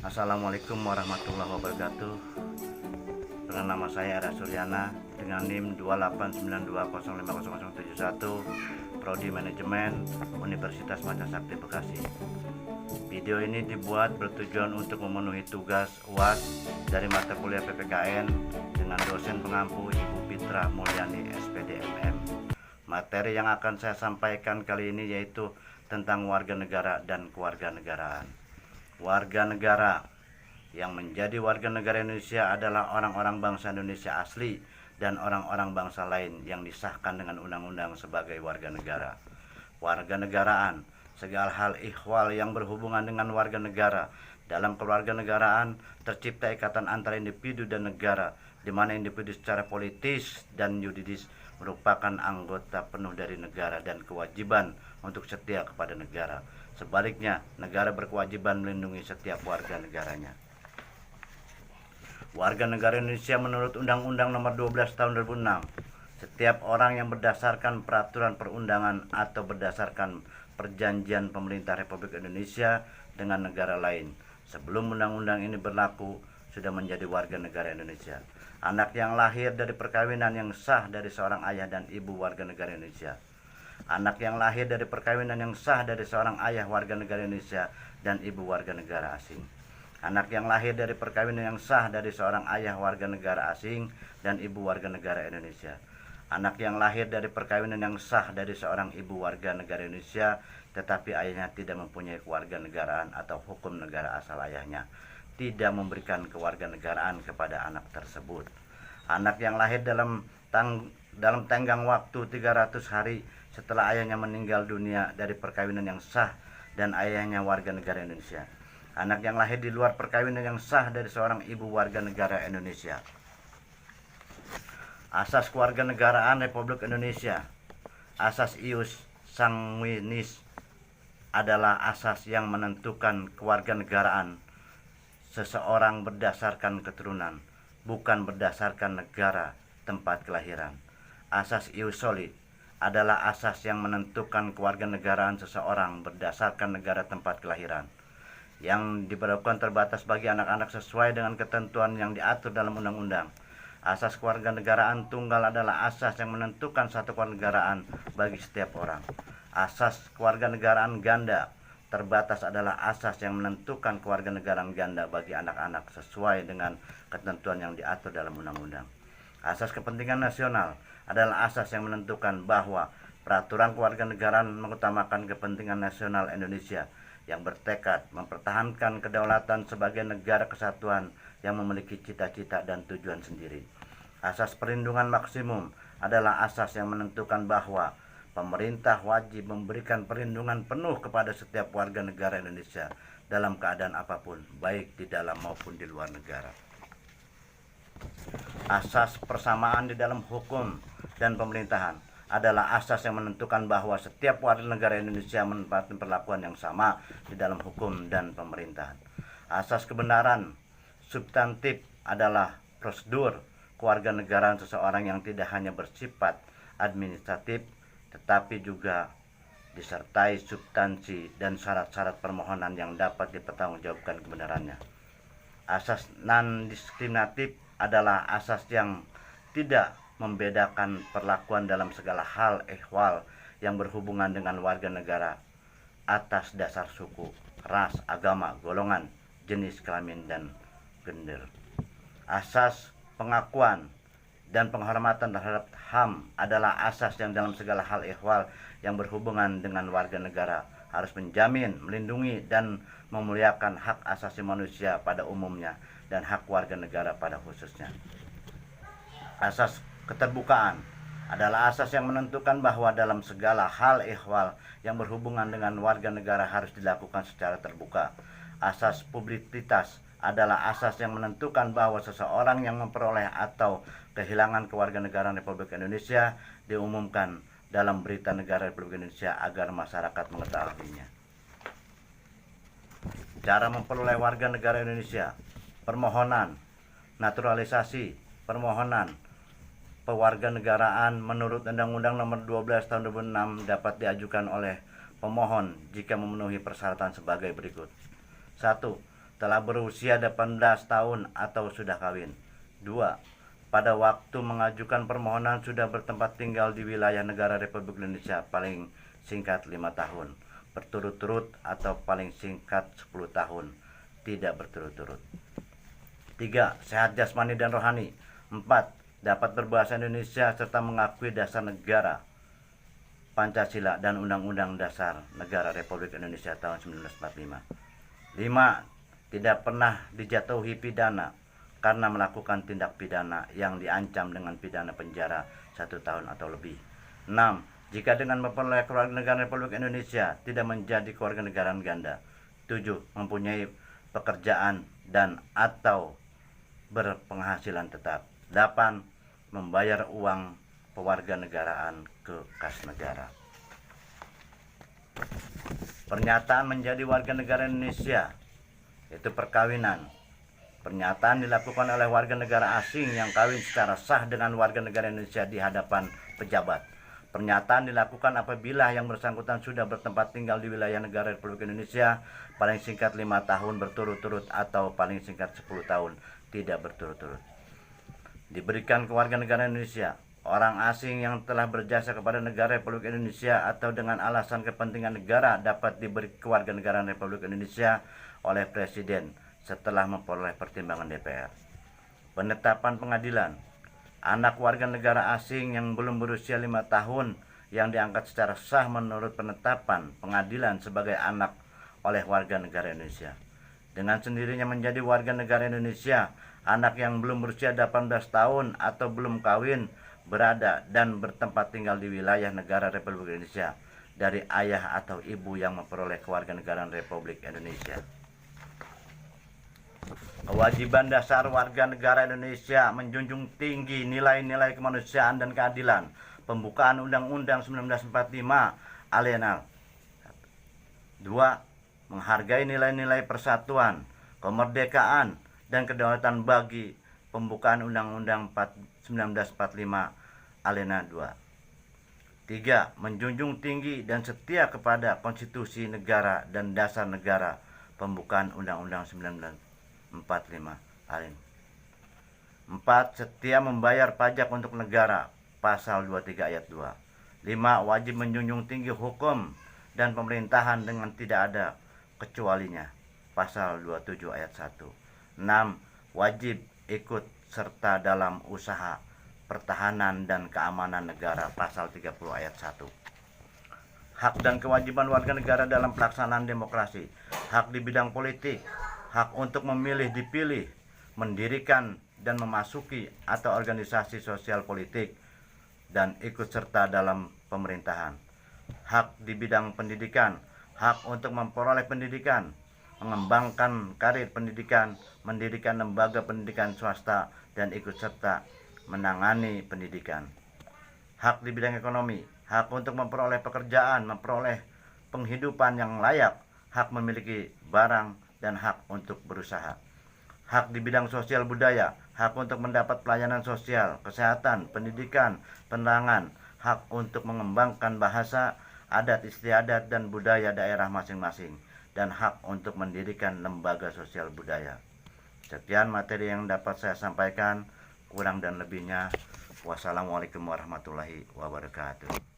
Assalamualaikum warahmatullahi wabarakatuh. Dengan nama saya Era Suryana dengan NIM 28920500071, Prodi Manajemen Universitas Mancasakti Bekasi. Video ini dibuat bertujuan untuk memenuhi tugas UAS dari mata kuliah PPKN dengan dosen pengampu Ibu Fitra Mulyani SPD MM. Materi yang akan saya sampaikan kali ini yaitu tentang warga negara dan kewarganegaraan. Warga negara yang menjadi warga negara Indonesia adalah orang-orang bangsa Indonesia asli dan orang-orang bangsa lain yang disahkan dengan undang-undang sebagai warga negara. Warga negaraan, segala hal ihwal yang berhubungan dengan warga negara. Dalam kewarganegaraan tercipta ikatan antara individu dan negara, di mana individu secara politis dan yuridis merupakan anggota penuh dari negara dan kewajiban untuk setia kepada negara. Sebaliknya, negara berkewajiban melindungi setiap warga negaranya. Warga negara Indonesia menurut Undang-Undang Nomor 12 Tahun 2006, setiap orang yang berdasarkan peraturan perundangan atau berdasarkan perjanjian pemerintah Republik Indonesia dengan negara lain sebelum undang-undang ini berlaku sudah menjadi warga negara Indonesia. Anak yang lahir dari perkawinan yang sah dari seorang ayah dan ibu warga negara Indonesia. Anak yang lahir dari perkawinan yang sah dari seorang ayah warga negara Indonesia dan ibu warga negara asing. Anak yang lahir dari perkawinan yang sah dari seorang ayah warga negara asing dan ibu warga negara Indonesia. Anak yang lahir dari perkawinan yang sah dari seorang ibu warga negara Indonesia tetapi ayahnya tidak mempunyai kewarganegaraan atau hukum negara asal ayahnya, tidak memberikan kewarganegaraan kepada anak tersebut. Anak yang lahir dalam tenggang waktu 300 hari setelah ayahnya meninggal dunia dari perkawinan yang sah dan ayahnya warga negara Indonesia. Anak yang lahir di luar perkawinan yang sah dari seorang ibu warga negara Indonesia. Asas kewarganegaraan Republik Indonesia. Asas ius sanguinis adalah asas yang menentukan kewarganegaraan seseorang berdasarkan keturunan, bukan berdasarkan negara tempat kelahiran. Asas ius soli adalah asas yang menentukan kewarganegaraan seseorang berdasarkan negara tempat kelahiran, yang diberlakukan terbatas bagi anak-anak sesuai dengan ketentuan yang diatur dalam undang-undang. Asas kewarganegaraan tunggal adalah asas yang menentukan satu kewarganegaraan bagi setiap orang. Asas kewarganegaraan ganda terbatas adalah asas yang menentukan kewarganegaraan ganda bagi anak-anak sesuai dengan ketentuan yang diatur dalam undang-undang. Asas kepentingan nasional adalah asas yang menentukan bahwa peraturan kewarganegaraan mengutamakan kepentingan nasional Indonesia yang bertekad mempertahankan kedaulatan sebagai negara kesatuan yang memiliki cita-cita dan tujuan sendiri. Asas perlindungan maksimum adalah asas yang menentukan bahwa pemerintah wajib memberikan perlindungan penuh kepada setiap warga negara Indonesia dalam keadaan apapun, baik di dalam maupun di luar negara. Asas persamaan di dalam hukum dan pemerintahan adalah asas yang menentukan bahwa setiap warga negara Indonesia mendapatkan perlakuan yang sama di dalam hukum dan pemerintahan. Asas kebenaran substantif adalah prosedur kewarganegaraan seseorang yang tidak hanya bersifat administratif tetapi juga disertai substansi dan syarat-syarat permohonan yang dapat dipertanggungjawabkan kebenarannya. Asas non-diskriminatif adalah asas yang tidak membedakan perlakuan dalam segala hal ehwal yang berhubungan dengan warga negara atas dasar suku, ras, agama, golongan, jenis kelamin, dan gender. Asas pengakuan dan penghormatan terhadap HAM adalah asas yang dalam segala hal ehwal yang berhubungan dengan warga negara harus menjamin, melindungi, dan memuliakan hak asasi manusia pada umumnya dan hak warga negara pada khususnya. Asas keterbukaan adalah asas yang menentukan bahwa dalam segala hal ehwal yang berhubungan dengan warga negara harus dilakukan secara terbuka. Asas publisitas adalah asas yang menentukan bahwa seseorang yang memperoleh atau kehilangan kewarganegaraan Republik Indonesia diumumkan dalam berita negara Republik Indonesia agar masyarakat mengetahuinya. Cara memperoleh warga negara Indonesia: permohonan naturalisasi, permohonan pewarganegaraan menurut Undang-Undang Nomor 12 Tahun 2006 dapat diajukan oleh pemohon jika memenuhi persyaratan sebagai berikut. 1. telah berusia 18 tahun atau sudah kawin. 2. Pada waktu mengajukan permohonan sudah bertempat tinggal di wilayah negara Republik Indonesia paling singkat 5 tahun berturut-turut atau paling singkat 10 tahun tidak berturut-turut. 3. Sehat jasmani dan rohani. 4. Dapat berbahasa Indonesia serta mengakui dasar negara Pancasila dan Undang-Undang Dasar Negara Republik Indonesia tahun 1945. 5. Tidak pernah dijatuhi pidana karena melakukan tindak pidana yang diancam dengan pidana penjara 1 tahun atau lebih. 6. Jika dengan memperoleh kewarganegaraan Republik Indonesia tidak menjadi kewarganegaraan ganda. 7. Mempunyai pekerjaan dan atau berpenghasilan tetap. 8. Membayar uang pewarganegaraan ke kas negara. Pernyataan menjadi warga negara Indonesia itu perkawinan. Pernyataan dilakukan oleh warga negara asing yang kawin secara sah dengan warga negara Indonesia di hadapan pejabat. Pernyataan dilakukan apabila yang bersangkutan sudah bertempat tinggal di wilayah negara Republik Indonesia paling singkat 5 tahun berturut-turut atau paling singkat 10 tahun tidak berturut-turut. Diberikan kewarganegaraan Indonesia. Orang asing yang telah berjasa kepada negara Republik Indonesia atau dengan alasan kepentingan negara dapat diberi kewarganegaraan Republik Indonesia oleh Presiden setelah memperoleh pertimbangan DPR. Penetapan pengadilan. Anak warga negara asing yang belum berusia 5 tahun yang diangkat secara sah menurut penetapan pengadilan sebagai anak oleh warga negara Indonesia. Dengan sendirinya menjadi warga negara Indonesia, anak yang belum berusia 18 tahun atau belum kawin berada dan bertempat tinggal di wilayah negara Republik Indonesia dari ayah atau ibu yang memperoleh kewarganegaraan Republik Indonesia. Kewajiban dasar warga negara Indonesia menjunjung tinggi nilai-nilai kemanusiaan dan keadilan. Pembukaan Undang-Undang 1945 Alinea 2. Menghargai nilai-nilai persatuan, kemerdekaan, dan kedaulatan bagi pembukaan Undang-Undang 1945 Alinea 2. 3. Menjunjung tinggi dan setia kepada konstitusi negara dan dasar negara. Pembukaan Undang-Undang 1945 Alinea 4. Setia membayar pajak untuk negara. Pasal 23 ayat 2. 5. Wajib menjunjung tinggi hukum dan pemerintahan dengan tidak ada kecualinya. Pasal 27 ayat 1. 6. Wajib ikut serta dalam usaha pertahanan dan keamanan negara. Pasal 30 ayat 1. Hak dan kewajiban warga negara dalam pelaksanaan demokrasi. Hak di bidang politik, hak untuk memilih dipilih, mendirikan dan memasuki atau organisasi sosial politik, dan ikut serta dalam pemerintahan. Hak di bidang pendidikan, hak untuk memperoleh pendidikan, mengembangkan karir pendidikan, mendirikan lembaga pendidikan swasta, dan ikut serta menangani pendidikan. Hak di bidang ekonomi, hak untuk memperoleh pekerjaan, memperoleh penghidupan yang layak, hak memiliki barang, dan hak untuk berusaha. Hak di bidang sosial budaya, hak untuk mendapat pelayanan sosial, kesehatan, pendidikan, penerangan, hak untuk mengembangkan bahasa, adat istiadat, dan budaya daerah masing-masing, dan hak untuk mendirikan lembaga sosial budaya. Sekian materi yang dapat saya sampaikan, kurang dan lebihnya wassalamualaikum warahmatullahi wabarakatuh.